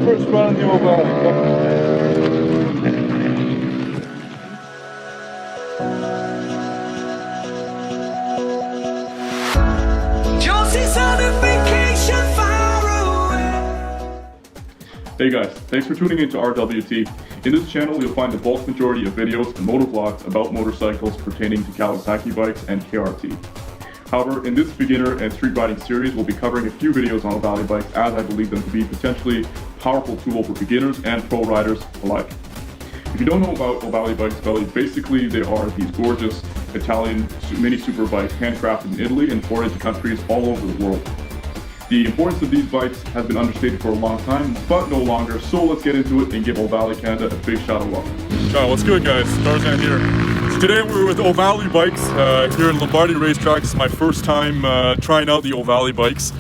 first run on the Ohvale. Hey guys, thanks for tuning into RWT. In this channel, you'll find the bulk majority of videos and motovlogs about motorcycles pertaining to Kawasaki bikes and KRT. However, in this beginner and street riding series, we'll be covering a few videos on Ohvale bikes as I believe them to be potentially powerful tool for beginners and pro riders alike. If you don't know about Ohvale bikes, basically they are these gorgeous Italian mini super bikes handcrafted in Italy and imported to countries all over the world. The importance of these bikes has been understated for a long time, but no longer, so let's get into it and give Ohvale Canada a big shout of love. Oh, what's good guys? Tarzan here. So today we're with Ohvale Bikes here in Lombardy Racetrack. This is my first time trying out the Ohvale bikes.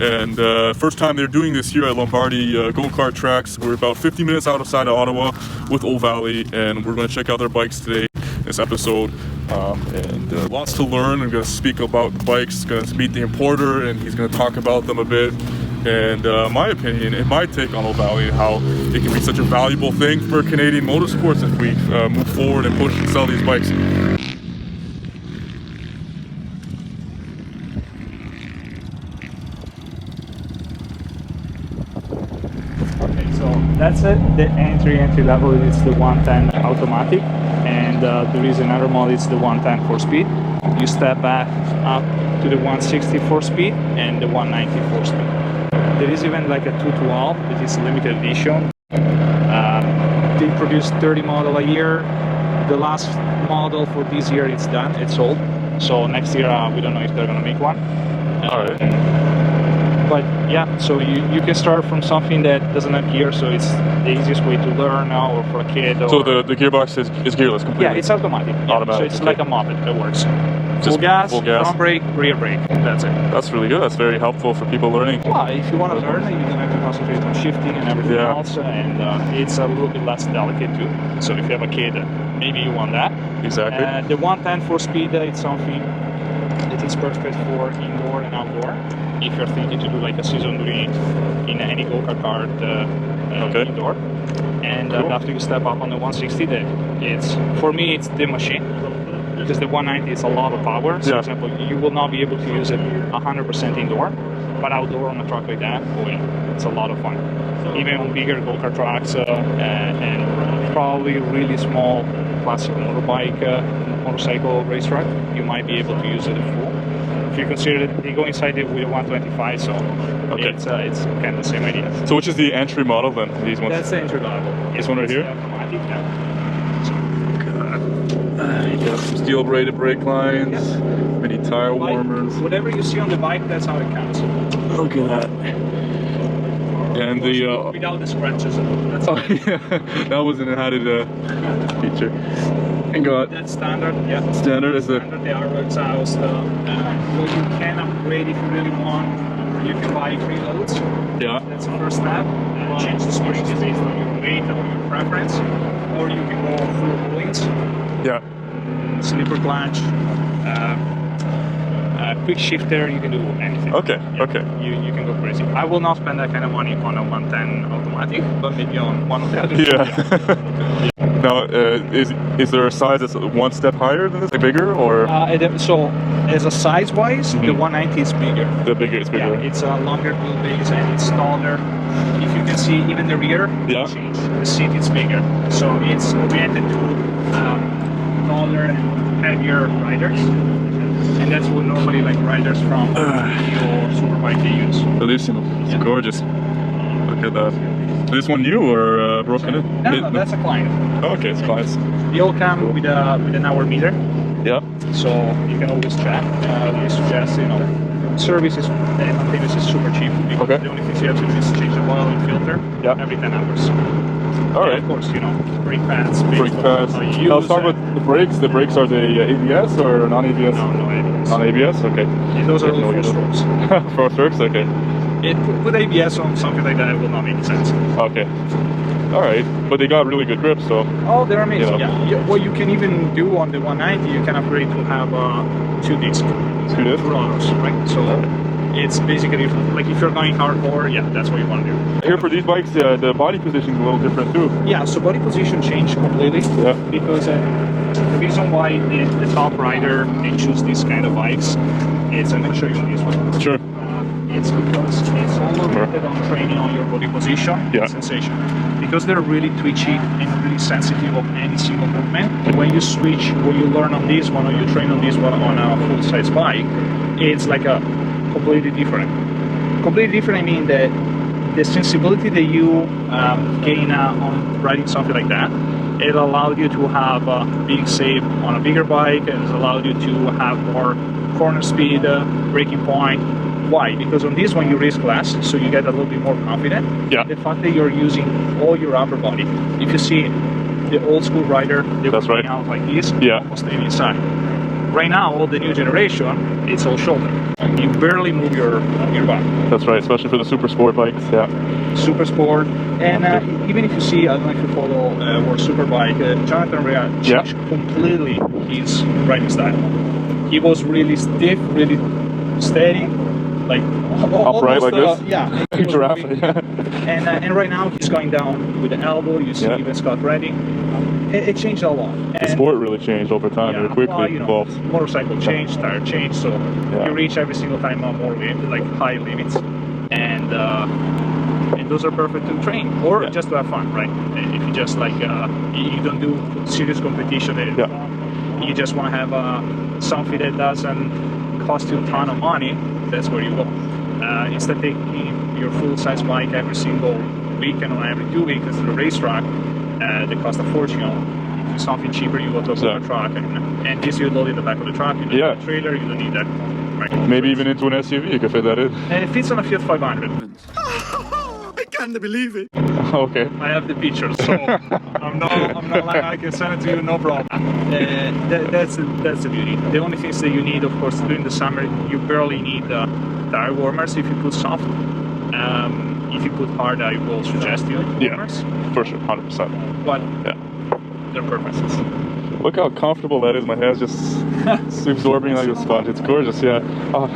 And first time they're doing this here at Lombardy GoKart tracks. We're about 50 minutes outside of Ottawa with Ohvale, and we're going to check out their bikes today in this episode. And lots to learn. I'm going to speak about the bikes, going to meet the importer, and he's going to talk about them a bit. And my opinion and my take on Ohvale, how it can be such a valuable thing for Canadian motorsports if we move forward and push and sell these bikes. Okay, so that's it. The entry level is the 110 automatic, and there is another model, it's the 110 for speed. You step back up to the 160 for speed and the 190 for speed. There is even like a 212, it is limited edition. They produce 30 model a year. The last model for this year it's done, it's sold. So next year we don't know if they're gonna make one. Alright. But yeah, so you can start from something that doesn't have gear, so it's the easiest way to learn now, or for a kid. Or So the gearbox is gearless completely? Yeah, it's automatic. Automatic. So it's like a moped that works. Just full gas, front brake, rear brake. That's it. That's really good. That's very helpful for people learning. Well, if you want to learn, you don't have to concentrate on shifting and everything else, and it's a little bit less delicate too. So if you have a kid, maybe you want that. Exactly. The 110 for speed, it's something that is perfect for indoor and outdoor. If you're thinking to do like a season 3 in any go-kart cart indoor. And cool. After you step up on the 160, for me it's the machine. Because the 190 is a lot of power. So for example, you will not be able to use it 100% indoor, but outdoor on a track like that, oh yeah, it's a lot of fun. Even on bigger go-kart tracks and probably really small classic motorcycle racetrack, you might be able to use it full. If you consider that they go inside it with a 125, so it's kind of the same idea. So which is the entry model then? These ones? That's the entry level. This one right here? Automatic, You got some steel braided brake lines, mini tire warmers. Whatever you see on the bike, that's how it counts. Look at that. And the without the scratches. That's that was an added feature. And got that's standard. Yeah. Standard is the arrow exhaust. What you can upgrade if you really want. You can buy preloads. Yeah. That's the first step. Change the springs based on your weight or your preference, or you can go full points. Yeah. Slipper clutch, quick shifter, you can do anything. Okay, okay. You can go crazy. I will not spend that kind of money on a 110 automatic, but maybe on one of the other. Yeah. Now, is there a size that's one step higher than this, like bigger, or? So, as a size-wise, the 190 is bigger. The bigger, it's bigger. Yeah, it's a longer wheelbase and it's taller. If you can see, even the rear, change. The seat is bigger, so it's oriented to taller and heavier riders, and that's what normally like riders from or superbike they use. Bellissimo. It's gorgeous. Look at that. Is this one new or broken in? No, that's a client. Oh, okay, it's clients. They all come with an hour meter. Yeah. So you can always check. We suggest, service is maintenance is super cheap. Because the only thing you have to do is change the oil and filter every 10 hours. All right. Of course, brake pads. Brake pads. Now let's talk about the brakes. The brakes are the ABS or non-ABS? No ABS. Non-ABS, okay. And those are all 4-strokes. 4-strokes, okay. Put ABS on something like that, it will not make sense. Okay. All right, but they got really good grips, so. Oh, they're amazing. Yeah. What you can even do on the 190, you can upgrade to have 2 discs. 2 discs? Rollers, right? So it's basically like if you're going hardcore, yeah, that's what you want to do. Here for these bikes, the body position is a little different too. Yeah, so body position changed completely. Yeah. Because the reason why the top rider they choose these kind of bikes is, I'm going to show you on this one. Sure. It's because it's all oriented on training on your body position and sensation. Because they're really twitchy and really sensitive of any single movement. And when you switch, when you learn on this one or you train on this one on a full-size bike, it's like a completely different. Completely different, I mean that the sensibility that you gain on riding something like that, it allowed you to have a big save on a bigger bike, and it allowed you to have more corner speed, braking point. Why? Because on this one you race less, so you get a little bit more confident. Yeah. The fact that you're using all your upper body. If you see the old school rider, they were going out like this, almost any side. Right now, all the new generation, it's all shoulder. You barely move your body. That's right, especially for the super sport bikes. Yeah. Super sport, and even if you see, I don't know if you follow our Superbike, Jonathan Rea changed completely his riding style. He was really stiff, really steady, like upright like this. Yeah, giraffe. And right now he's going down with the elbow. You see even Scott Redding. It changed a lot. The sport really changed over time. It quickly evolved. Motorcycle changed, tire changed, so you reach every single time more like high limits, and those are perfect to train or just to have fun, right? If you just like you don't do serious competition, you just want to have something that doesn't cost you a ton of money. That's where you go. Instead of taking your full-size bike every single weekend or every 2 weeks to the racetrack, they cost a fortune. If it's something cheaper, you go to a bigger truck, and this you load in the back of the truck. You don't need a trailer, you don't need that. Right? Maybe even into an SUV, you can fit that in. And it fits on a Fiat 500. I can't believe it. Okay. I have the pictures, so I'm not like I can send it to you, no problem. That's the beauty. The only things that you need, of course, during the summer, you barely need tire warmers. If you put soft, if you put hard, I will suggest you warmers. For sure, 100%. But they're perfect. Look how comfortable that is. My hand's just absorbing like a sponge. It's gorgeous. Yeah. Oh,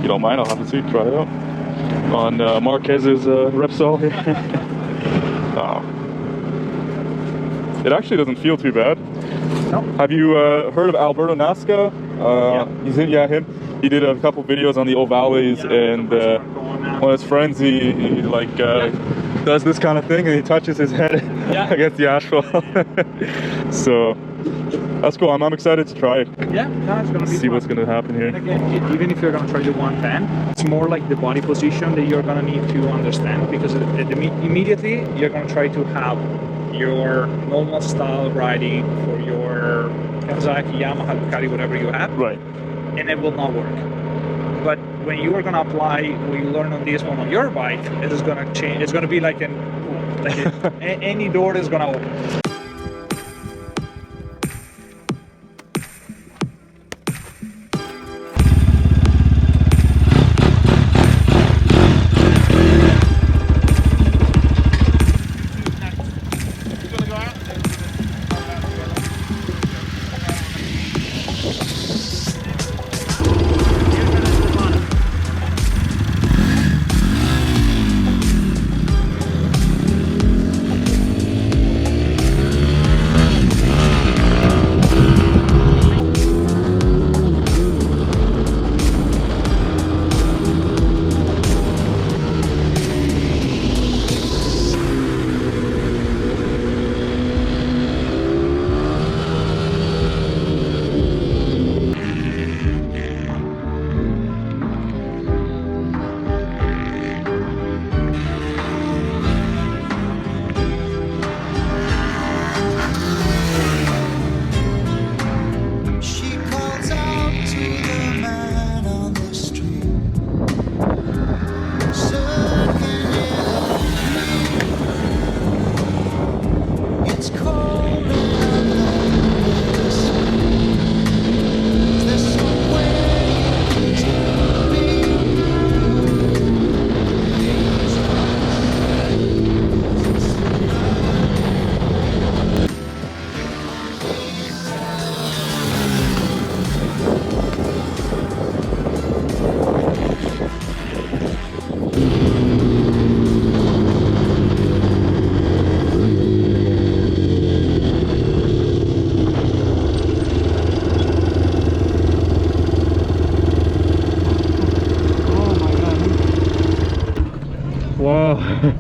you don't mind? I'll have to see. Try it out on Marquez's Repsol here. It actually doesn't feel too bad. No. Have you heard of Alberto Nasca? He's in, him. He did a couple videos on the Ohvales, and one of his friends, he like does this kind of thing, and he touches his head against the asphalt. So that's cool. I'm excited to try it. Yeah, it's gonna be see what's gonna happen here. And again, even if you're gonna try the 110, it's more like the body position that you're gonna need to understand, because immediately you're gonna try to have your normal style riding for your Kawasaki, Yamaha, Ducati, whatever you have, right? And it will not work. But when you are gonna apply what you learn on this one on your bike, it is gonna change. It's gonna be like any door is gonna open.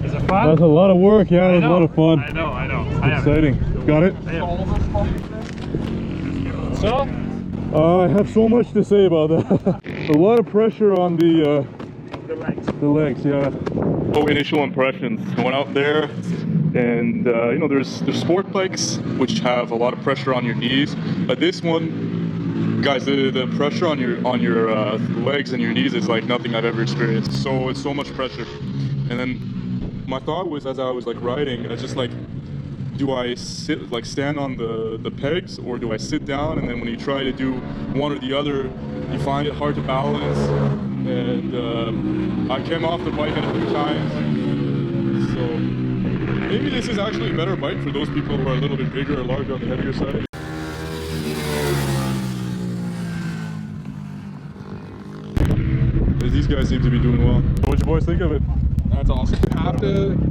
Is it fun? That's a lot of work, yeah, I it's a know, lot of fun. I know. Exciting. Got it? So? I have so much to say about that. A lot of pressure on the legs, yeah. Oh, initial impressions. Going out there, and you know, there's sport bikes which have a lot of pressure on your knees, but this one, guys, the pressure on your legs and your knees is like nothing I've ever experienced. So it's so much pressure. And then my thought was, as I was like riding, I was just like, do I stand on the pegs, or do I sit down? And then when you try to do one or the other, you find it hard to balance. And I came off the bike a few times. So maybe this is actually a better bike for those people who are a little bit bigger or larger on the heavier side. These guys seem to be doing well. What'd you boys think of it? That's awesome.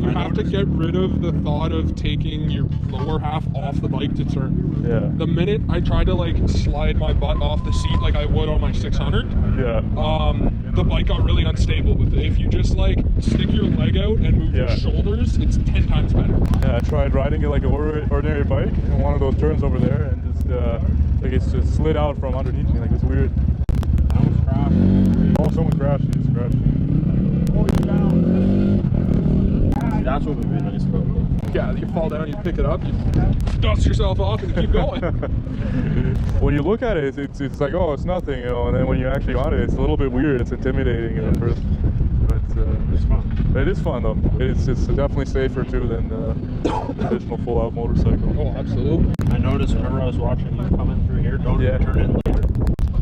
You have to get rid of the thought of taking your lower half off the bike to turn. Yeah. The minute I tried to like slide my butt off the seat like I would on my 600, Yeah. the bike got really unstable with it. If you just like stick your leg out and move your shoulders, it's 10 times better. Yeah, I tried riding it like an ordinary bike in one of those turns over there, and just like it's just slid out from underneath me. Like it's weird. Oh, someone crashed. He just crashed. That's what would be nice about it. Yeah, you fall down, you pick it up, you dust yourself off, and you keep going. When you look at it, it's like, oh, it's nothing, you know. And then when you're actually on it, it's a little bit weird. It's intimidating at first, but It's fun. it is fun though. It's definitely safer too than traditional full-out motorcycle. Oh, absolutely. I noticed whenever I was watching you coming through here, don't turn in later.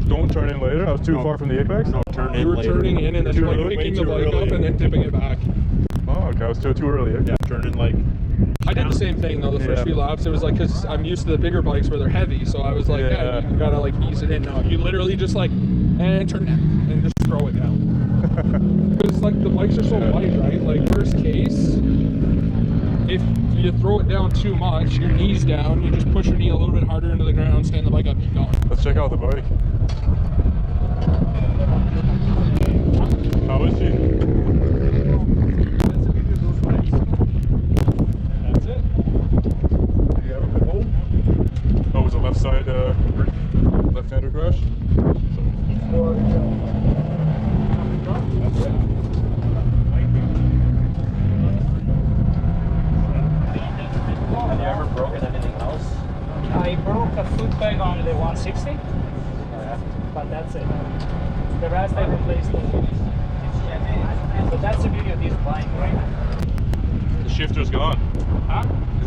Don't turn in later. I was too far from the apex. No, turn in You were later. turning in and then like Way picking the too bike early. up and then tipping it back. Oh, okay. I was too early. Yeah, turn in like. I did the same thing though. The first few laps, it was like, because I'm used to the bigger bikes where they're heavy, so I was like, yeah, you gotta like ease it in. No, you literally just like, and turn it and just throw it down. Because like the bikes are so light, right? Like worst case, if you throw it down too much, your knee's down, you just push your knee a little bit harder into the ground, stand the bike up, keep going. Let's check out the bike. How is she? That's it. You have a hole? Oh, it was a left side, left-hander crash? Have you ever broken anything else? I broke a foot peg on the 160, but that's it. The rest I replaced it. But that's the beauty of this bike, right? The shifter's gone. Huh?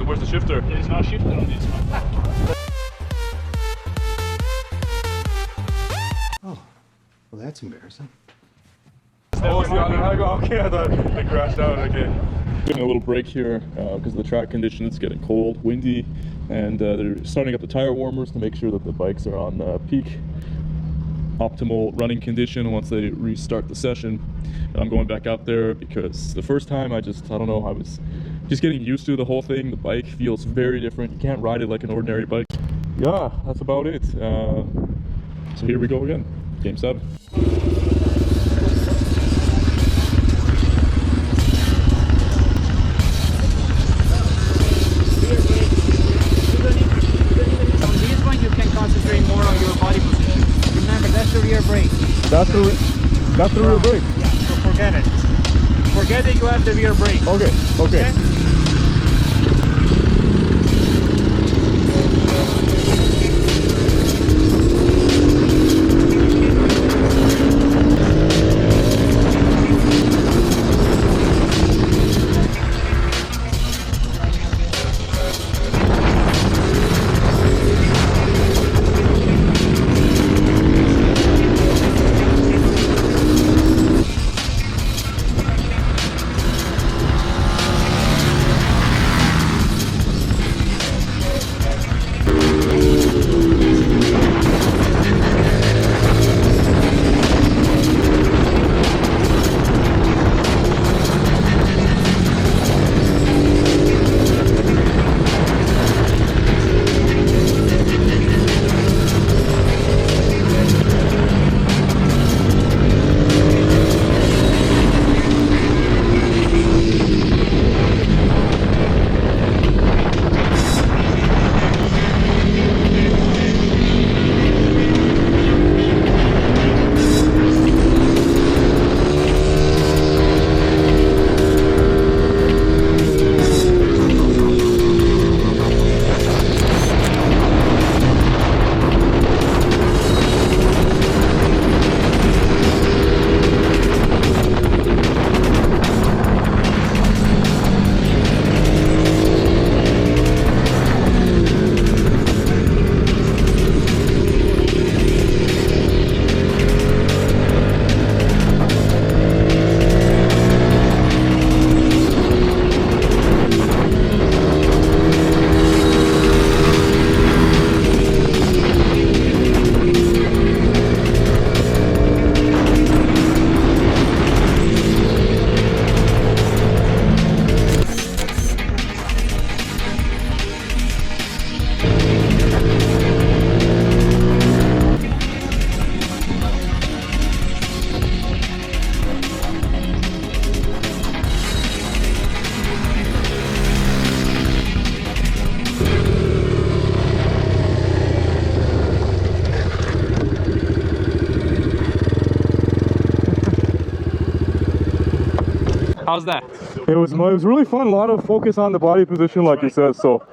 Where's the shifter? There is no shifter on this one. Well, that's embarrassing. Oh, okay, I thought they crashed out, okay. Getting a little break here because of the track condition. It's getting cold, windy, and they're starting up the tire warmers to make sure that the bikes are on peak optimal running condition once they restart the session. And I'm going back out there because the first time I don't know, I was just getting used to the whole thing. The bike feels very different. You can't ride it like an ordinary bike. Yeah, that's about it. So here we go again, game 7. On this one, you can concentrate more on your body position. Remember, that's the rear brake. That's the rear brake. Yeah, so forget it. Forget that you have the rear brake. Okay. How's that? It was really fun. A lot of focus on the body position, like you said. So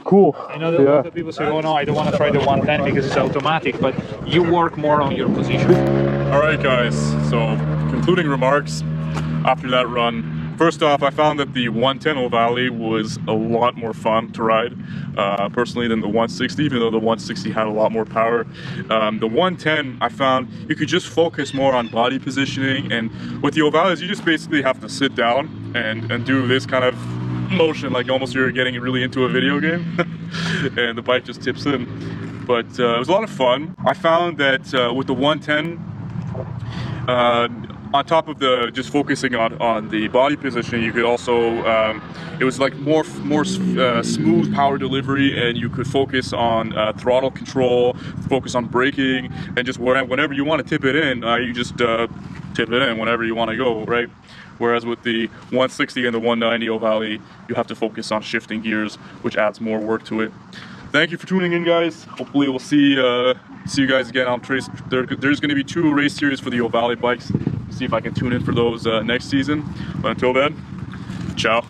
cool. I know that a lot of people say, "Oh no, I don't want to try the 110 because it's automatic," but you work more on your position. All right, guys. So concluding remarks after that run. First off, I found that the 110 Ohvale was a lot more fun to ride, personally, than the 160, even though the 160 had a lot more power. The 110, I found you could just focus more on body positioning, and with the Ohvales, you just basically have to sit down and do this kind of motion, like almost you're getting really into a video game, and the bike just tips in. But it was a lot of fun. I found that with the 110, on top of the just focusing on the body positioning, you could also it was like more smooth power delivery, and you could focus on throttle control, focus on braking, and just whenever you want to tip it in, you just tip it in whenever you want to go, right? Whereas with the 160 and the 190 Ohvale, you have to focus on shifting gears, which adds more work to it. Thank you for tuning in, guys. Hopefully we'll see you guys again. There's going to be 2 race series for the Ohvale bikes. See if I can tune in for those next season. But until then, ciao.